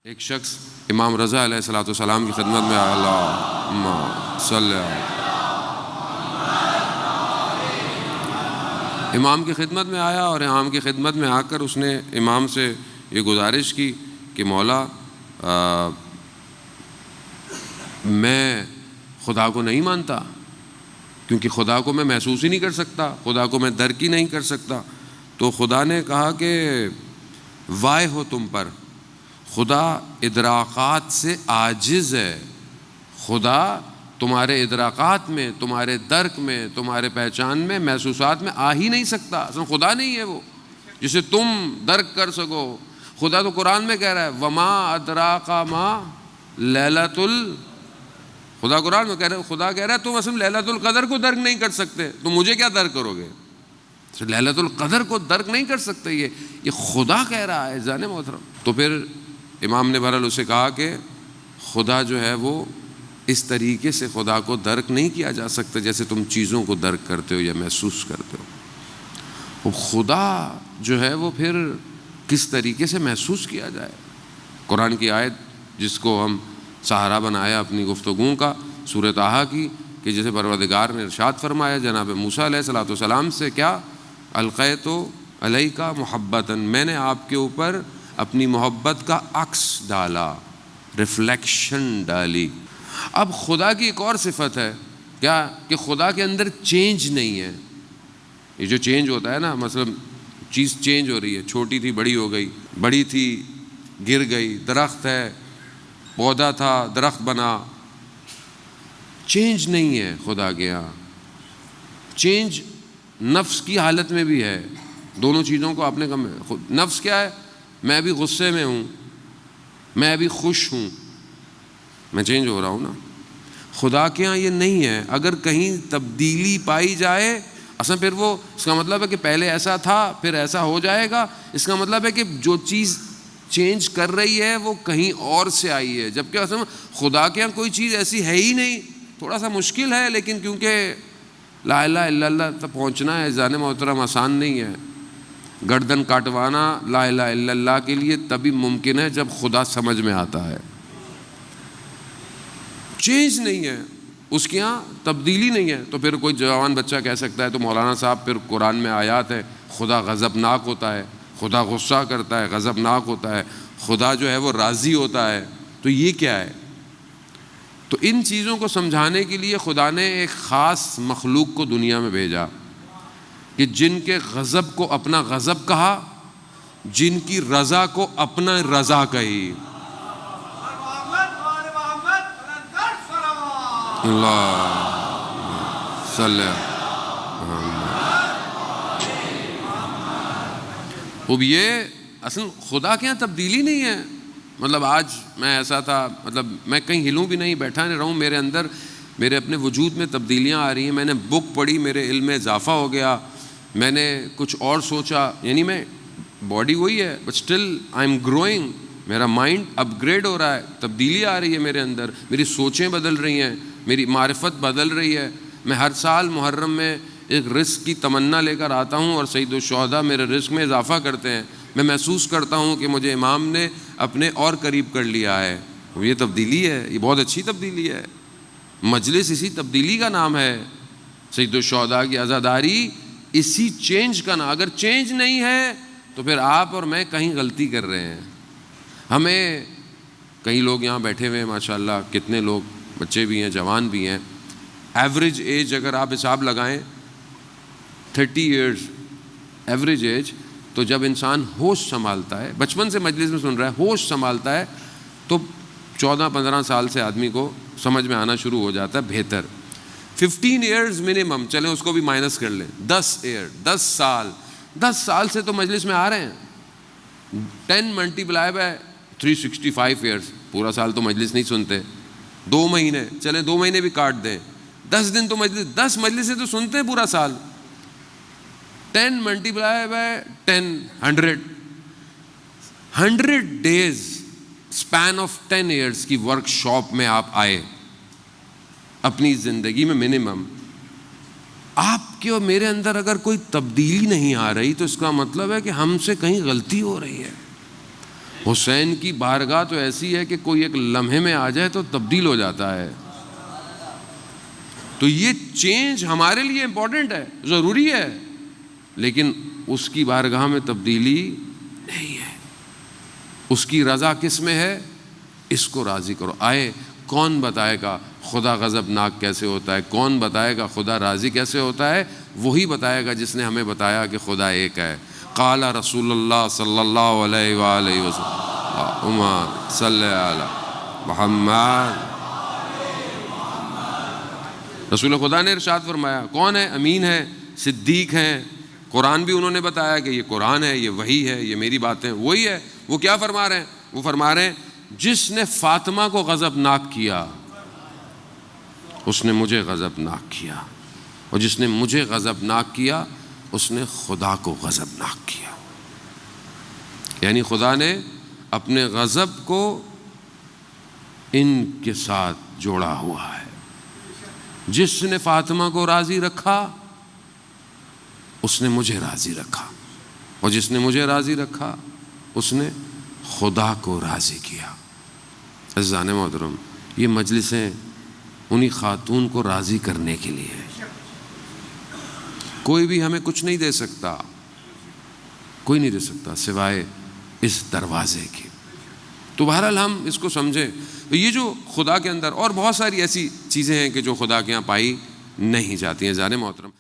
ایک شخص امام رضا علیہ الصلوۃ والسلام کی خدمت میں آیا، اللہم صلی امام کی خدمت میں آیا، اور امام کی خدمت میں آ کر اس نے امام سے یہ گزارش کی کہ مولا میں خدا کو نہیں مانتا، کیونکہ خدا کو میں محسوس ہی نہیں کر سکتا، خدا کو میں درک ہی نہیں کر سکتا۔ تو خدا نے کہا کہ وائے ہو تم پر، خدا ادراکات سے عاجز ہے، خدا تمہارے ادراکات میں، تمہارے درک میں، تمہارے پہچان میں، محسوسات میں آ ہی نہیں سکتا۔ اصلا خدا نہیں ہے وہ جسے تم درک کر سکو۔ خدا تو قرآن میں کہہ رہا ہے وما ادراک ما لیلۃ خدا قرآن میں کہہ رہا ہے، خدا کہہ رہا ہے تم اصلا لیلۃ القدر کو درک نہیں کر سکتے، تم مجھے کیا درک کرو گے؟ لیلۃ القدر کو درک نہیں کر سکتے، یہ خدا کہہ رہا ہے جان محترم۔ تو پھر امام نے بہرحال اسے کہا کہ خدا جو ہے وہ اس طریقے سے خدا کو درک نہیں کیا جا سکتا جیسے تم چیزوں کو درک کرتے ہو یا محسوس کرتے ہو۔ خدا جو ہے وہ پھر کس طریقے سے محسوس کیا جائے؟ قرآن کی آیت جس کو ہم سہارا بنایا اپنی گفتگو کا، سورۃ طٰہٰ کی، کہ جیسے پروردگار نے ارشاد فرمایا جناب موسیٰ علیہ الصلوۃ والسلام سے، کیا القیت علیک محبۃ، میں نے آپ کے اوپر اپنی محبت کا عکس ڈالا، ریفلیکشن ڈالی۔ اب خدا کی ایک اور صفت ہے کیا کہ خدا کے اندر چینج نہیں ہے۔ یہ جو چینج ہوتا ہے نا، مثلا چیز چینج ہو رہی ہے، چھوٹی تھی بڑی ہو گئی، بڑی تھی گر گئی، درخت ہے پودا تھا درخت بنا، چینج نہیں ہے خدا کے یہاں۔ چینج نفس کی حالت میں بھی ہے، دونوں چیزوں کو آپ نے نفس کیا ہے؟ میں ابھی غصے میں ہوں، میں ابھی خوش ہوں، میں چینج ہو رہا ہوں نا۔ خدا کے ہاں یہ نہیں ہے۔ اگر کہیں تبدیلی پائی جائے، اصلا پھر وہ اس کا مطلب ہے کہ پہلے ایسا تھا پھر ایسا ہو جائے گا، اس کا مطلب ہے کہ جو چیز چینج کر رہی ہے وہ کہیں اور سے آئی ہے، جبکہ اصل خدا کے ہاں کوئی چیز ایسی ہے ہی نہیں۔ تھوڑا سا مشکل ہے، لیکن کیونکہ لا الہ الا اللہ تک پہنچنا ہے جان محترم، آسان نہیں ہے۔ گردن کاٹوانا لا الہ الا اللہ کے لیے تبھی ممکن ہے جب خدا سمجھ میں آتا ہے۔ چینج نہیں ہے اس کے ہاں، تبدیلی نہیں ہے۔ تو پھر کوئی جوان بچہ کہہ سکتا ہے تو مولانا صاحب پھر قرآن میں آیات ہے خدا غضبناک ہوتا ہے، خدا غصہ کرتا ہے، غضبناک ہوتا ہے، خدا جو ہے وہ راضی ہوتا ہے، تو یہ کیا ہے؟ تو ان چیزوں کو سمجھانے کے لیے خدا نے ایک خاص مخلوق کو دنیا میں بھیجا کہ جن کے غضب کو اپنا غضب کہا، جن کی رضا کو اپنا رضا کہی۔ اللہ صلی اب یہ اصل خدا کے یہاں تبدیلی نہیں ہے۔ مطلب آج میں ایسا تھا، مطلب میں کہیں ہلوں بھی نہیں، بیٹھا نہیں رہوں، میرے اندر میرے اپنے وجود میں تبدیلیاں آ رہی ہیں۔ میں نے بک پڑھی، میرے علم میں اضافہ ہو گیا، میں نے کچھ اور سوچا، یعنی میں باڈی وہی ہے but still I am growing, میرا مائنڈ اپ گریڈ ہو رہا ہے، تبدیلی آ رہی ہے میرے اندر، میری سوچیں بدل رہی ہیں، میری معرفت بدل رہی ہے۔ میں ہر سال محرم میں ایک رزق کی تمنا لے کر آتا ہوں، اور سید الشہداء میرے رزق میں اضافہ کرتے ہیں۔ میں محسوس کرتا ہوں کہ مجھے امام نے اپنے اور قریب کر لیا ہے۔ یہ تبدیلی ہے، یہ بہت اچھی تبدیلی ہے۔ مجلس اسی تبدیلی کا نام ہے، سید الشہداء کی عزاداری اسی چینج کا نام۔ اگر چینج نہیں ہے تو پھر آپ اور میں کہیں غلطی کر رہے ہیں۔ ہمیں کئی لوگ یہاں بیٹھے ہوئے ہیں ماشاءاللہ، کتنے لوگ بچے بھی ہیں جوان بھی ہیں، ایوریج ایج اگر آپ حساب لگائیں 30 ایئرز ایوریج ایج، تو جب انسان ہوش سنبھالتا ہے، بچپن سے مجلس میں سن رہا ہے، ہوش سنبھالتا ہے تو 14-15 سال سے آدمی کو سمجھ میں آنا شروع ہو جاتا ہے بہتر۔ 15 ایئرز منیمم، چلیں اس کو بھی مائنس کر لیں، 10 سال سے تو مجلس میں آ رہے ہیں۔ 10 ملٹیپلائی بائی 365 ایئرز، پورا سال تو مجلس نہیں سنتے، 2 مہینے، چلیں 2 مہینے بھی کاٹ دیں، 10 دن تو مجلس، 10 مجلس سے تو سنتے ہیں پورا سال۔ 10 multiply by 10 100 days span of 10 years کی ورک شاپ میں آپ آئے اپنی زندگی میں منیمم۔ آپ کے اور میرے اندر اگر کوئی تبدیلی نہیں آ رہی تو اس کا مطلب ہے کہ ہم سے کہیں غلطی ہو رہی ہے۔ حسین کی بارگاہ تو ایسی ہے کہ کوئی ایک لمحے میں آ جائے تو تبدیل ہو جاتا ہے. تو یہ چینج ہمارے لیے امپورٹنٹ ہے، ضروری ہے، لیکن اس کی بارگاہ میں تبدیلی نہیں ہے. اس کی رضا کس میں ہے؟ اس کو راضی کرو. آئے کون بتائے گا خدا غضب ناک کیسے ہوتا ہے؟ کون بتائے گا خدا راضی کیسے ہوتا ہے؟ وہی بتائے گا جس نے ہمیں بتایا کہ خدا ایک ہے. قال رسول اللہ صلی اللہ علیہ وآلہ وسلم عمر صلی علی محمد. رسول خدا نے ارشاد فرمایا کون ہے؟ امین ہے، صدیق ہیں. قرآن بھی انہوں نے بتایا کہ یہ قرآن ہے، یہ وحی ہے، یہ میری باتیں. وہی ہے. وہ کیا فرما رہے ہیں؟ وہ فرما رہے ہیں جس نے فاطمہ کو غضبناک کیا اس نے مجھے غضبناک کیا، اور جس نے مجھے غضبناک کیا اس نے خدا کو غضبناک کیا. یعنی خدا نے اپنے غضب کو ان کے ساتھ جوڑا ہوا ہے. جس نے فاطمہ کو راضی رکھا اس نے مجھے راضی رکھا، اور جس نے مجھے راضی رکھا اس نے خدا کو راضی کیا. عزیزان محترم، یہ مجلسیں انہی خاتون کو راضی کرنے کے لیے ہے. کوئی بھی ہمیں کچھ نہیں دے سکتا، کوئی نہیں دے سکتا سوائے اس دروازے کے. تو بہرحال ہم اس کو سمجھیں. یہ جو خدا کے اندر اور بہت ساری ایسی چیزیں ہیں کہ جو خدا کے یہاں پائی نہیں جاتی ہیں. عزیزان محترم،